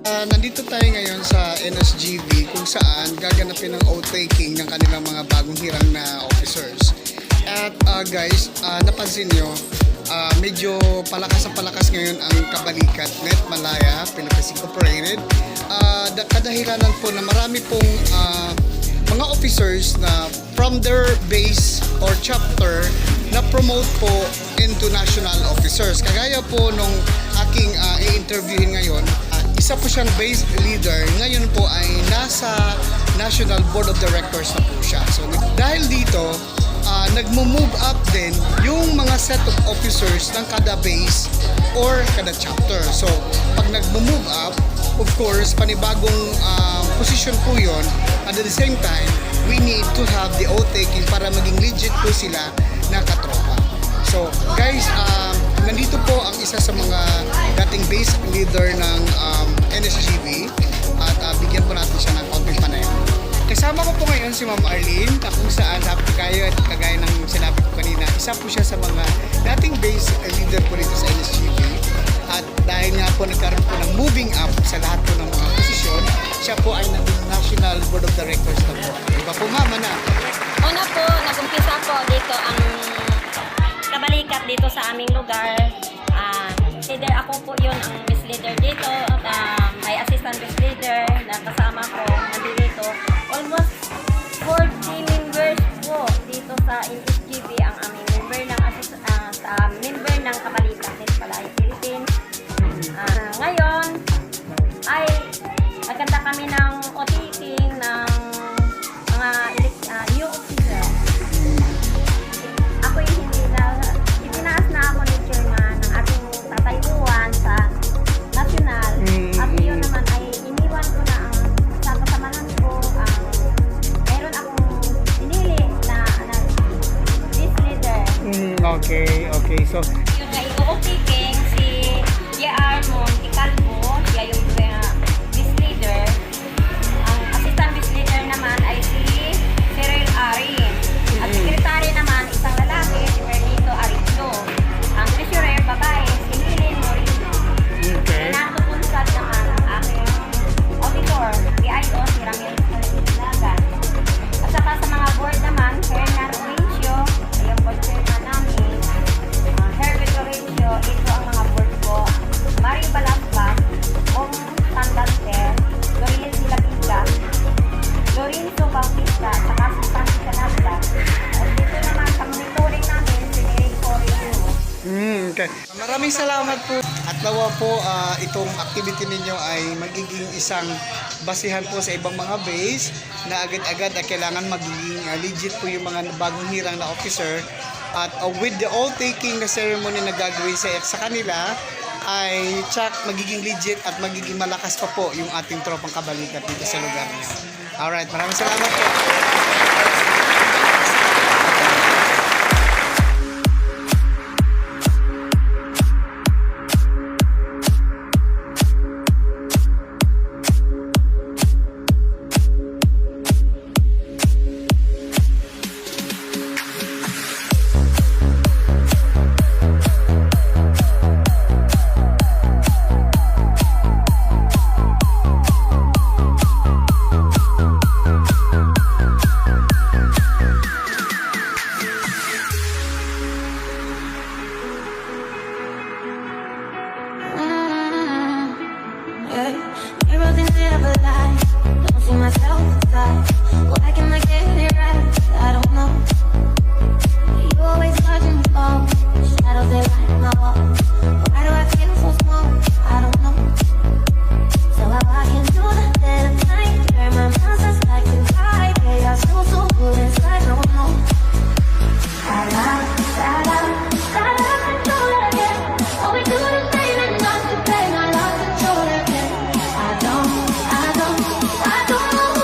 Nandito tayo ngayon sa NSGV kung saan gaganapin ang oath-taking ng kanilang mga bagong hirang na officers. At guys, napansin nyo, medyo palakas ngayon ang Kabalikat, Net Malaya, Philippines Incorporated. Kadahilanan po na marami pong mga officers na from their base or chapter na promote po into national officers. Kagaya po nung aking i-interviewin ngayon, isa po siyang base leader, ngayon po ay nasa National Board of Directors na po siya. So dahil dito, nagmo-move up din yung mga set of officers ng kada base or kada chapter. So pag nagmo-move up, of course, panibagong position po yun. At at the same time, we need to have the oath-taking para maging legit po sila na katropa. So guys, nandito po ang isa sa mga dating base leader ng NSGV at bigyan po natin siya ng konting panayam. Kasama ko po ngayon si Ma'am Arlene, na kung saan kagaya ng sinabi ko kanina, isa po siya sa mga dating base leader po dito sa NSGV. At dahil nga po nagkaroon po ng moving up sa lahat po ng mga posisyon, siya po ay naging National Board of Directors na po. Diba po, Mama na? Una po, nag-umpisa po dito ang Kabalikat dito sa aming lugar. Leader ako po yun, ang best leader dito. May assistant best leader na kasama ko nandito. Almost 40 members po dito sa NSGV ang aming member ng member ng Kabalikat din pala yung Philippines. Ngayon ay nagkanta kami ng oath-taking ng mga new officer. Ako yung itinaas na ako ni chairman ng ating tatayuan sa national. At yun naman ay iniwan ko na ang sa kasamahan ko meron akong pinili na this leader. Okay. So, Yung na i-oath-taking si J.R. Monticalvo, siya yung this leader. Ang assistant this leader naman ay si Cyril Arin. At secretary naman, isang lalaki, si Bernito Arito. Ang treasurer, babae, si Helen Moreno. okay. Natutunsad naman ang aking auditor, PIO, si Ramil Lagan. At saka sa mga board naman, Hernan Orencio, yung board chairman namin, Herbert Orencio, ito ang mga board ko. Mario Balagpas, Ong Tandante, Doril Silapiga, Lorenzo Bautista, at saka si Santi Canada. At dito naman sa monitoring namin, si Eric Correo. Okay. Maraming salamat po. At nawa po itong activity ninyo ay magiging isang basihan po sa ibang mga base na agad-agad kailangan magiging legit po yung mga bagong hirang na officer. At with the oath-taking na ceremony na gagawin sa kanila, ay magiging legit at magiging malakas pa po yung ating tropang Kabalikat dito sa lugar niyo. Alright, maraming salamat po. Everything's a bit of a lie. Don't see myself inside. Why can't I get it right? I don't know. You always watching me fall. Shadows they light my wall. Why do I feel so small? I don't know. So I walk into the dead of night. Where my monsters like to hide. They are so good inside. No, no. Control it again. All we do is pain and not to pain. I lost control again. I don't know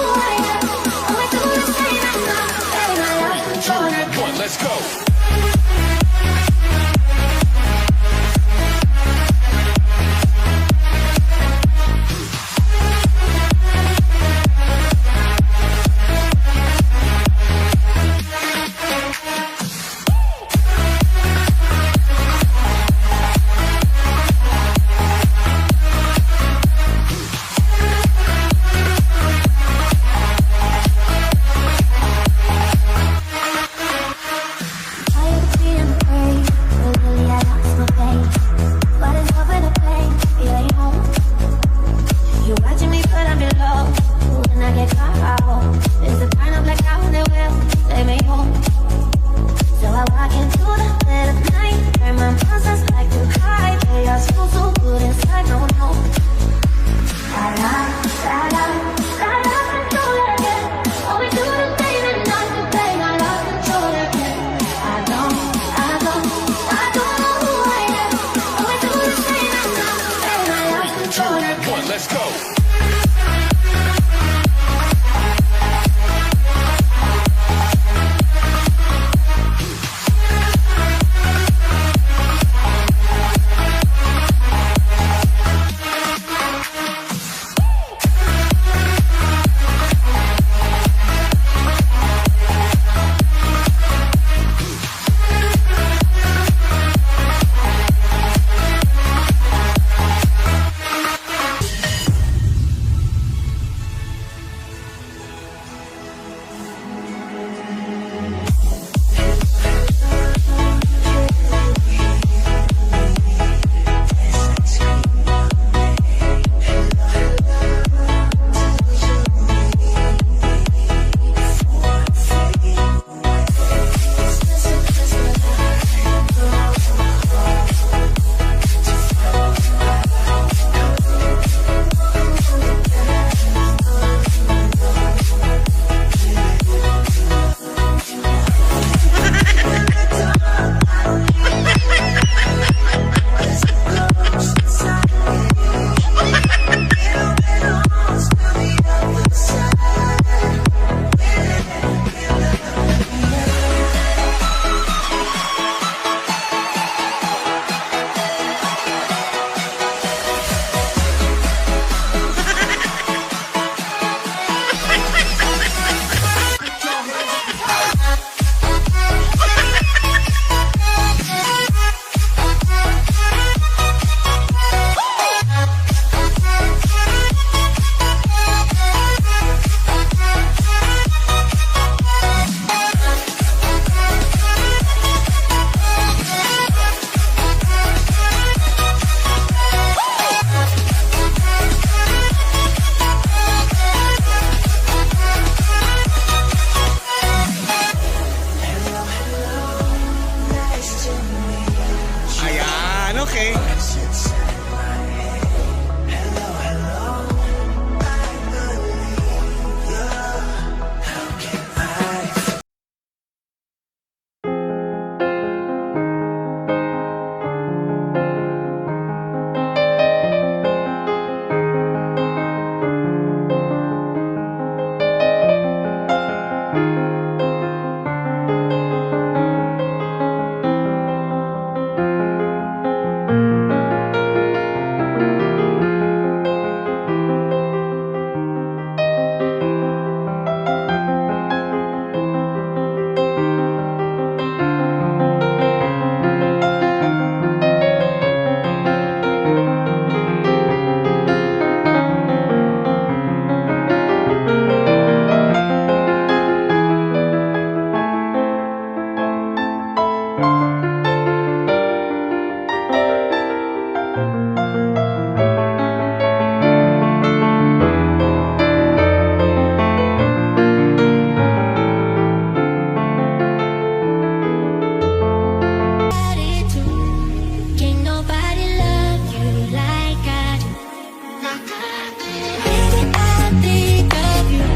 Let's go. Ayan, okay. Can't nobody love you like I do. Baby, I think of you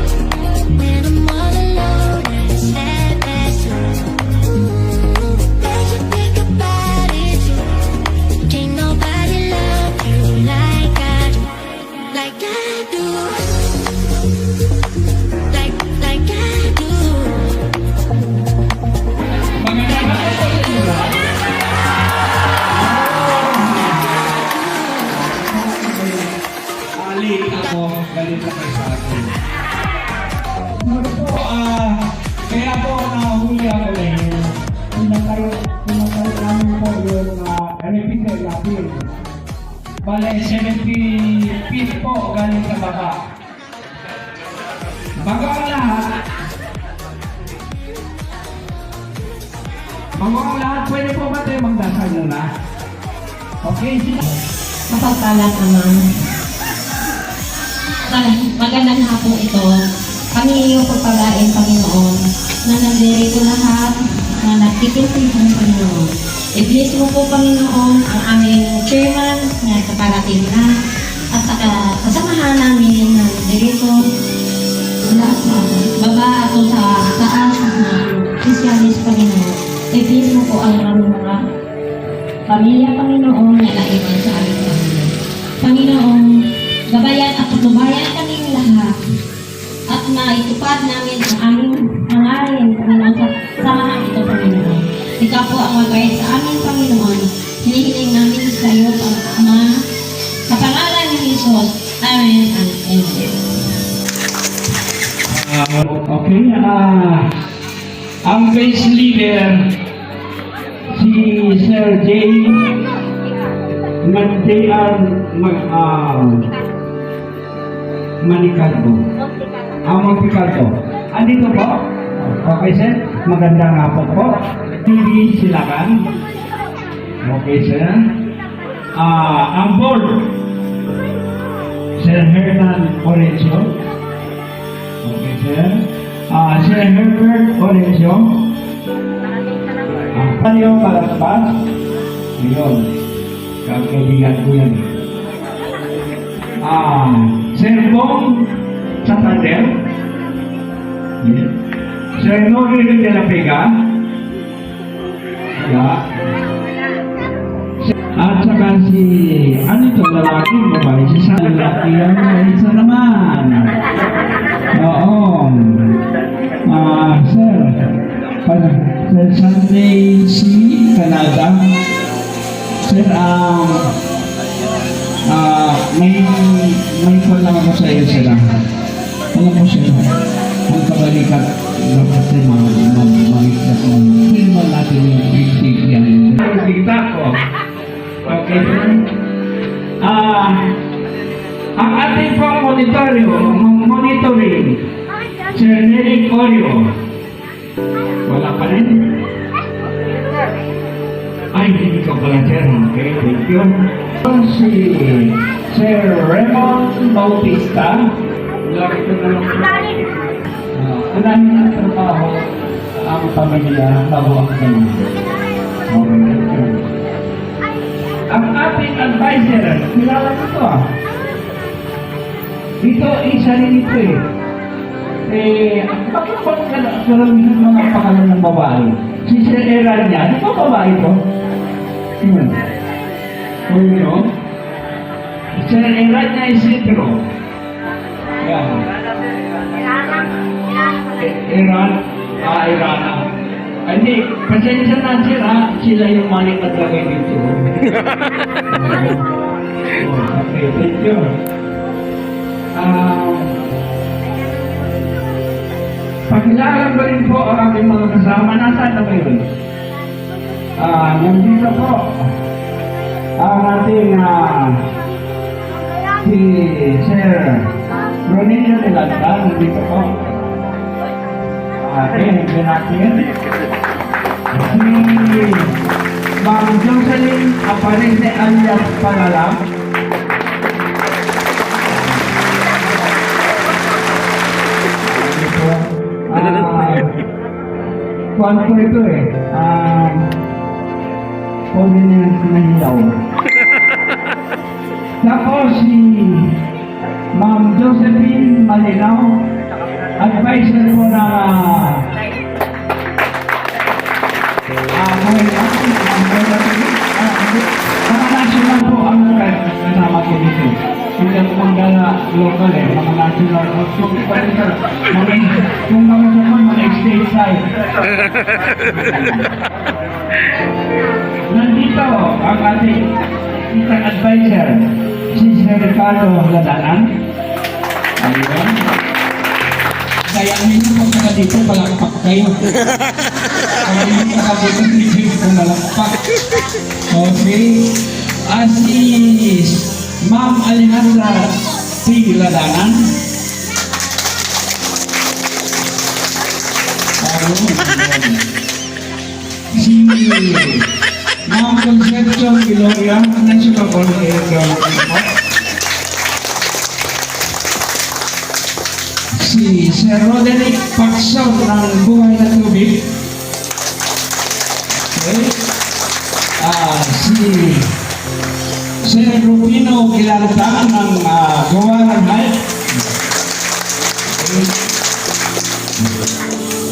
when I'm all alone and it's sad as you. Make you think about it too. Can't nobody love you like I do, like I do, like I do. Ali, ako, galit na kayo sa akin. Kaya po nahuli ako ngayon. Pinatay namin po yung repeater natin. Bale, 70 feet po galing sa baba. Bago ang lahat, pwede po ba tayo magdasal muna? Okay, sila. Mapagpalang Amang. Magandang hapon ito. Panginoon pagpalain, Panginoon, na nandirito lahat na nagtitintin ng Panginoon. I-bless mo po, Panginoon, ang aming chairman na kaparating na at saka kasamahan namin na nandirito mula sa baba at sa taas na Christianis, Panginoon. I-bless mo po ang aming mga pamilya, Panginoon, na naiwan sa aming Panginoon. Panginoon, gabayan at patnubayan kaming lahat at maitupad namin ang aming hangarin, Panginoon, sa samahan ito, Panginoon. Ikaw po ang mag-guide sa amin, Panginoon. Hinihiling namin sa iyo, Ama, sa pangalan ni Jesus. Amen and amen. Okay, ang base leader, si Sir J. Manicaldo. Monticardo. Andito po? Okay, sir. Magandang hapon po. TV Silakan. Okay, sir. Ang board, Sir Hernan Orencio. Okay, sir. Sir Herbert Orencio. Panyo Kalaspas. Ngayon. Kaibigan ko yan. Sir Bong Santander. Yes. Sir Nori de la Vega. Yeah. At saka si, ano ito, lalaki, babae, si sa lalaki yan, isa naman. Oo. Sir, Sir Sunday C. Canada. Sir, may call lang ako sa iyo, sir. Alam mo, sir, ang kabalikat, dapat sir, mamiklat mo. Filman natin yung big yan. Kita ko. Okay, sir. Ang ating pong monitoring, Sir Eric Orio. Wala pa rin? Ay, hindi ka pala, sir. Okay, thank you. Si Sir Raymond Bautista. Lagi ko na lang. Unahin ang trabaho ang pamilya bago ang ganun. Okay, thank you. Ang ating advisor, kilala ko ito Ito, isa rin ito bakit ba karamihan mga pangalan ng babae? Si Sir Eran niya, ano ba babae ito? Yun. O yun, Sir Eran niya Isidro. Yan. Eran, Erana. Hindi, pasensya na sir sila yung mali at lagay dito. Okay, thank you. Pakilala ba rin po ang aking mga kasama? Nasaan na ba yun? Nandito po ang ating si Sir Ronilio de Landa. Nandito po. Okay, hindi natin. Si Ma'am Jocelyn Aparente alias Palalam. Kuwan ko ito Convenience na hilaw. Tapos si Ma'am Josephine Malinaw, advisor ko na mga national po ang kasama ko dito. Hindi ako mga local mga national. Kung mga naman, mga state side. Nandito ang ating isang advisor, si Sir Ricardo Ladanan. Ayun. Kaya ninyo pagkaka dito, palakpak kayo. Kaya ninyo pagkaka dito, palakpak. Okay. Si Ma'am Alejandra P. Ladanan. Si Ma'am Concepcion Gloria, National Coordinator. Si Sir Roderick Paxon ng Buhay na Tubig. Okay. Si Sir Rufino Gilarta ng Gawaran High. Okay.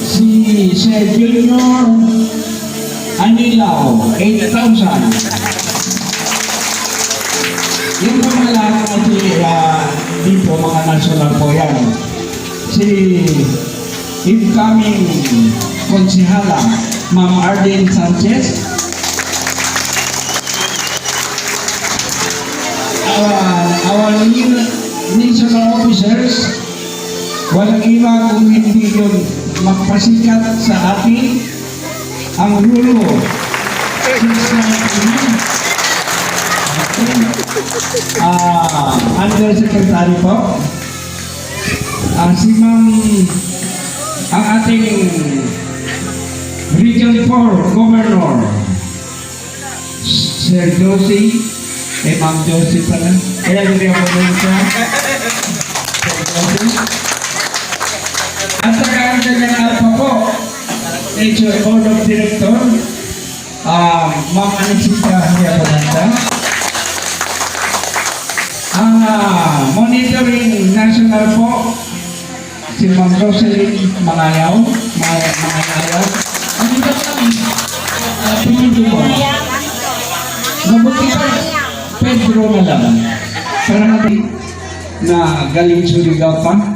Si Sir Junior Anilaw, 8,000. Yung mga lahat na si po, mga national po yan. Si incoming konsihala, Ma'am Arlene Sanchez. Our new national officers, walang iba kung hindi yun magpasikat sa atin ang Lulu 619. Undersecretary po. Si Ma'am, ang ating Region 4 Governor, Sir Josie, Ma'am Josie pala. Kaya hindi ako doon siya. Sir Josie. At saka ang kanyang alpha po, Nature Board of Director, Ma'am Anisita Hiapananda. Ang monitoring national po, si Ma'am Rosalie Mangayaw. Ano ba kami? Pinundo mo. Mabuti pa, Pedro na lang. Para natin na galing Surigao pa.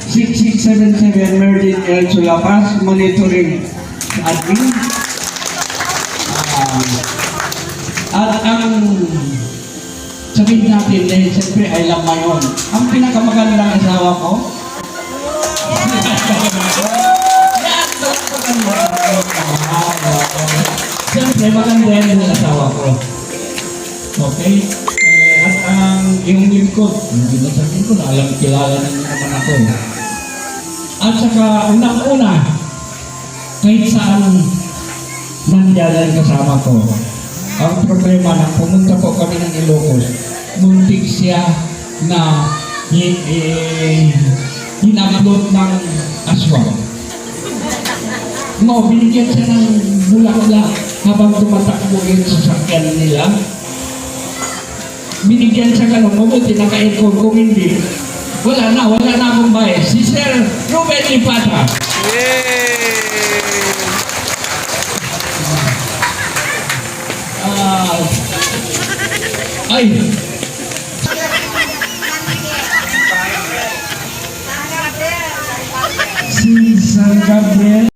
6677 Merlin L. Sulapas, monitoring admin. At ang sabihin natin dahil siyempre ay lamayon. Ang pinakamagandang asawa ko, siyempre maganda yan ang asawa ko. Okay? At ang iyong lingkod, hindi na sabihin ko na alam, kilala na niyo naman ako. At saka unang-una, kahit saan nandiyan kasama ko, ang problema na pumunta po kami ng Ilocos, muntik siya na hinabot ng aswang. No, binigyan siya ng bula-bula habang tumatakbo yung sasakyan nila. Binigyan siya ka ng mabuti, naka-aircon, kung hindi, wala na akong bayad. Si Sir Ruben Lipata. Ay! Si San Gabriel